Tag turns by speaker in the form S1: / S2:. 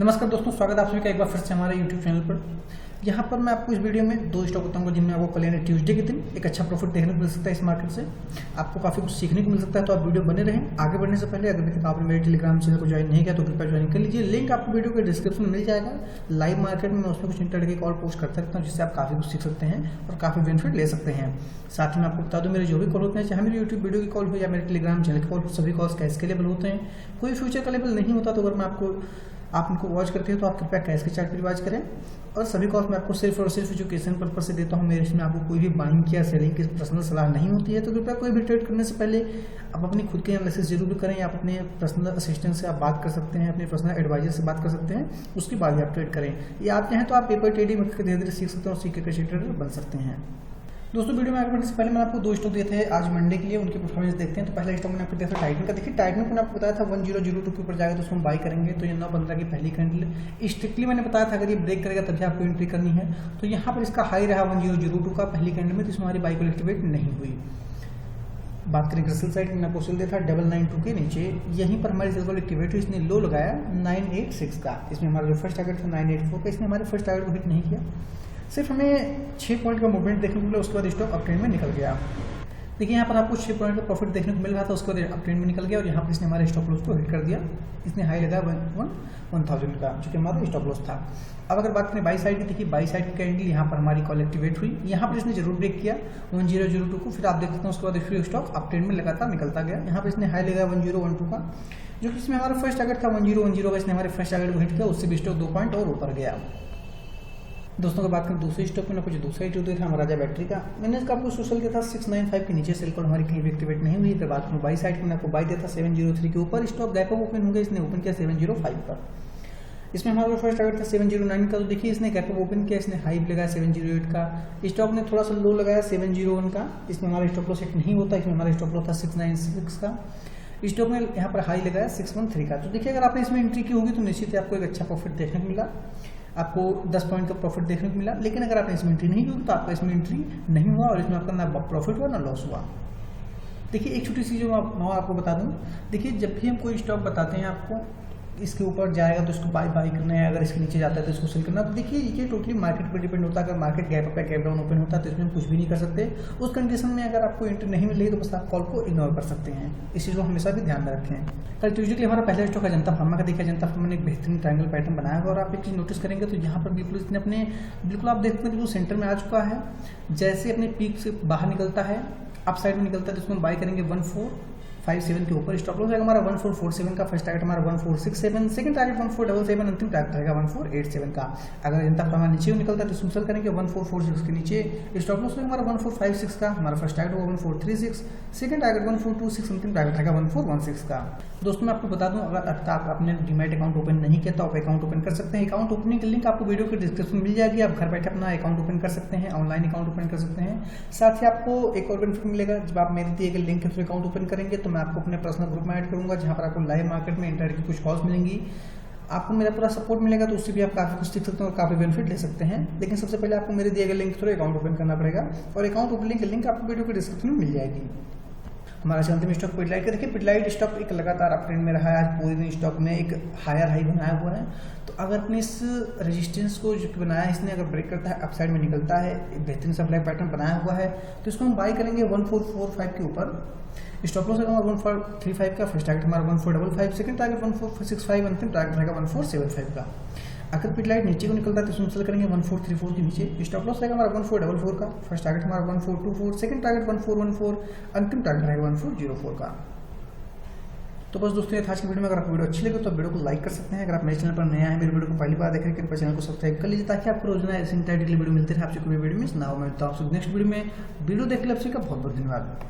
S1: नमस्कार दोस्तों, स्वागत है आप सभी का एक बार फिर से हमारे YouTube चैनल पर। यहाँ पर मैं आपको इस वीडियो में दो स्टॉक बताऊंगा जिनमें आपको कल यानी ट्यूसडे के दिन एक अच्छा प्रॉफिट देखने को मिल सकता है। इस मार्केट से आपको काफ़ी कुछ सीखने को मिल सकता है, तो आप वीडियो बने रहें। आगे बढ़ने से पहले अगर अभी तक आपने मेरे टेलीग्राम चैनल को ज्वाइन नहीं किया तो कृपया ज्वाइन कर लीजिए। लिंक आपको वीडियो के डिस्क्रिप्शन में मिल जाएगा। लाइव मार्केट में मैं उसमें कुछ इंटरडे के कॉल पोस्ट करता रहता हूँ, जिससे आप काफ़ी कुछ सीख सकते हैं और काफ़ी बेनिफिट ले सकते हैं। साथ ही मैं आपको बता दूं, मेरे जो भी कॉल होते हैं, चाहे मेरे यूट्यूब वीडियो की कॉल हो या मेरे टेलीग्राम चैनल के कॉल हो, सभी कॉल्स कैश के लेवल होते हैं। कोई फ्यूचर का लेवल नहीं होता। तो अगर आप उनको वॉच करते हैं तो आप कृपया कैश के चार्ट पर वॉच करें। और सभी कॉल्स मैं आपको सिर्फ और सिर्फ एजुकेशन पर्पज से देता हूं। मेरे इसमें आपको कोई भी बाइंग या सेलिंग की पर्सनल सलाह नहीं होती है। तो कृपया कोई भी ट्रेड करने से पहले आप अपनी खुद की एनालिसिस जरूर करें, या अपने पर्सनल असिस्टेंट से आप बात कर सकते हैं, अपने पर्सनल एडवाइजर से बात कर सकते हैं, उसके बाद ही आप ट्रेड करें। या आप चाहें तो आप पेपर ट्रेडिंग धीरे धीरे सीख सकते हैं और सीख के कैसे ट्रेडर बन सकते हैं। दोस्तों, वीडियो में आगे बढ़ने से पहले मैंने आपको दो स्टॉक दिए थे आज मंडे के लिए, उनकी परफॉर्मेंस देखते हैं। तो पहला स्टॉक मैंने आपको दिया था टाइटन का। देखिए, टाइटन को मैंने आपको बताया था 1002 के ऊपर जाएगा तो उसको हम बाई करेंगे। तो ये 9:15 की पहली कैंडल स्ट्रिक्टली मैंने बताया था, अगर ये ब्रेक करेगा तभी आपको एंट्री करनी है। तो यहाँ पर इसका हाई रहा 1002 का पहली कैंडल में, तो इसमें हमारी बाई को एक्टिवेट नहीं हुई। बात करें क्रिस्टल साइड, मैंने आपको सेल दिया था 992 के नीचे। यहीं पर हमारी सेल को एक्टिवेट हुई, इसने लो लगाया 986 का। इसमें हमारा जो फर्स्ट टारगेट था 984 का, इसने हमारे फर्स्ट टारगेट को हिट नहीं किया। सिर्फ हमें 6 पॉइंट का मूवमेंट देखने को मिला, उसके बाद स्टॉक अप ट्रेंड में निकल गया। देखिए, यहाँ पर आपको 6 पॉइंट का प्रॉफिट देखने को मिल रहा था, उसके बाद अप ट्रेंड में निकल गया और यहाँ पर इसने हमारे स्टॉप लॉस को हिट कर दिया। इसने हाई लगाया 1000 का, जो कि हमारा स्टॉप लॉस था। अब अगर बात करें बाई साइड की, देखिए बाई साइड की कैंडल यहाँ पर हमारी कॉल एक्टिवेट हुई। यहाँ पर इसने जरूर ब्रेक किया 1002 को, फिर आप देख सकते हैं उसके बाद फिर स्टॉक अप ट्रेंड में लगातार निकलता गया। यहाँ पर इसने हाई लगाया 1012 का, जो कि इसमें हमारा फर्स्ट टारगेट था 1010 का। इसने हमारे फर्स्ट टारगेट को हिट किया, उससे भी स्टॉक 2 पॉइंट और ऊपर गया। दोस्तों, अगर बात करें दूसरे स्टॉक में, कुछ दूसरा स्टॉक दिया था हमारा बैटरी का। मैंने इसका आपको सोशल दिया था 695 के नीचे, सेल कॉल हमारी कहीं भी एक्टिवेट नहीं हुई। अगर बात करूँ बाई साइड में, मैंने आपको बाई दिया था 703 के ऊपर। स्टॉक गैप अप ओपन हो गया, इसने ओपन किया 705 पर। इसमें हमारा फर्स्ट टारगेट था 709 का। तो देखिए, इसने गैप अप ओपन किया, इसने हाई लगाया 708 का। स्टॉक ने थोड़ा सा लो लगाया 701 का। इसमें हमारा स्टॉप लॉस हिट नहीं होता। इसमें हमारा स्टॉप लॉस था 696 का। स्टॉक ने यहाँ पर हाई लगाया 613 का। तो देखिए, अगर आपने इसमें एंट्री की होगी तो निश्चित ही आपको एक अच्छा प्रॉफिट देखने को मिला, आपको 10 पॉइंट का प्रॉफिट देखने को मिला। लेकिन अगर आपने इसमें एंट्री नहीं की तो आपका इसमें एंट्री नहीं हुआ और इसमें आपका ना प्रॉफिट हुआ ना लॉस हुआ। देखिए, एक छोटी सी जो मैं आपको बता दूं, देखिए जब भी हम कोई स्टॉक बताते हैं आपको, इसके ऊपर जाएगा तो इसको बाई करना है, अगर इसके नीचे जाता है तो इसको सेल करना। तो देखिए, ये टोटली मार्केट पर डिपेंड होता है। अगर मार्केट गैप अप या गैप डाउन ओपन होता है तो इसमें हम कुछ भी नहीं कर सकते। उस कंडीशन में अगर आपको एंट्री नहीं मिलेगी तो बस आप कॉल को इग्नोर कर सकते हैं। इस चीज़ को हमेशा भी ध्यान में रखें। कल ट्यूजडे के लिए हमारा पहला स्टॉक अजंता फार्मा का देखा। अजंता फार्मा ने एक बेहतरीन ट्रायंगल पैटर्न बनाया हुआ और आप एक चीज़ नोटिस करेंगे तो यहाँ पर बिल्कुल इसने अपने बिल्कुल आप देखते हैं बिल्कुल सेंटर में आ चुका है। जैसे अपने पीक से बाहर निकलता है, अप साइड में निकलता है, तो इसको हम बाई करेंगे 1457 के ऊपर। स्टॉप लॉस है हमारा 1447 का। फर्स्ट टारगेट हमारा 1467, सेकंड टारगेट 1477, अंतिम टारगेट रहेगा 1487 का। अगर अजंता फार्मा नीचे निकलता है तो इसको सेल करेंगे 1446 के नीचे। स्टॉप लॉस है हमारा 1456 का। हमारा फर्स्ट टारगेट होगा 1436, सेकंड टारगेट 1426, अंतिम टारगेट रहेगा 1416 का। दोस्तों, मैं आपको बता दूं, अगर आप अपने डीमैट अकाउंट ओपन नहीं किया तो आप अकाउंट ओपन कर सकते हैं। अकाउंट ओपनिंग की लिंक आपको वीडियो के डिस्क्रिप्शन में मिल जाएगी। आप घर बैठे अपना अकाउंट ओपन कर सकते हैं, ऑनलाइन अकाउंट ओपन कर सकते हैं। साथ ही आपको एक और बेनिफिट मिलेगा, जब आप मेरे दिए गए लिंक के थ्रू अकाउंट ओपन करेंगे तो मैं आपको अपने पर्सनल ग्रुप में ऐड करूंगा, जहां पर आपको लाइव मार्केट में इंटरडे की कुछ कॉल्स मिलेंगी। आपको मेरा पूरा सपोर्ट मिलेगा, तो उससे भी आप काफ़ी कुछ सीख सकते हैं और काफ़ी बेनिफिट ले सकते हैं। लेकिन सबसे पहले आपको मेरे दिए गए लिंक के थ्रू अकाउंट ओपन करना पड़ेगा और अकाउंट ओपनिंग की लिंक आपको वीडियो के डिस्क्रिप्शन में मिल जाएगी। हमारा अंतिम स्टॉक पिडलाइट का। देखिए, पिडलाइट स्टॉक एक लगातार अप ट्रेंड में रहा है। आज पूरे दिन स्टॉक ने एक हायर हाई बनाया हुआ है। तो अगर अपने इस रेजिस्टेंस को जो बनाया है इसने अगर ब्रेक करता है, अपसाइड में निकलता है, बेहतरीन सा फ्लैग पैटर्न बनाया हुआ है, तो इसको हम बाई करेंगे 1445 के ऊपर। स्टॉप लॉस है हमारा 1435 का। फर्स्ट टारगेट हमारा 1455, सेकंड टारगेट 1465, अंतिम टारगेट रहेगा 1475 का। अगर पिडलाइट नीचे को निकलता है तो इसमें सेल करेंगे 1434 के नीचे। स्टॉप लॉस रहेगा हमारा 1444 का। फर्स्ट टारगेट हमारा 1424, सेकंड टारगेट 1414, अंतिम टारगेट रहेगा 1404 का। तो बस दोस्तों, ये था आज की वीडियो में। अगर आपको वीडियो अच्छी लगे तो आप वीडियो को लाइक कर सकते हैं। अगर आप मेरे चैनल पर नए हैं, मेरे वीडियो को पहली बार देख रहे हैं, कृपया चैनल को सब्सक्राइब कर लीजिए, ताकि आपको रोजाना ऐसे इंटरडे वीडियो मिलते रहे, आपसे कोई वीडियो मिस ना हो। मैं तो आपसे नेक्स्ट वीडियो में वीडियो देखने आपसे का बहुत बहुत धन्यवाद।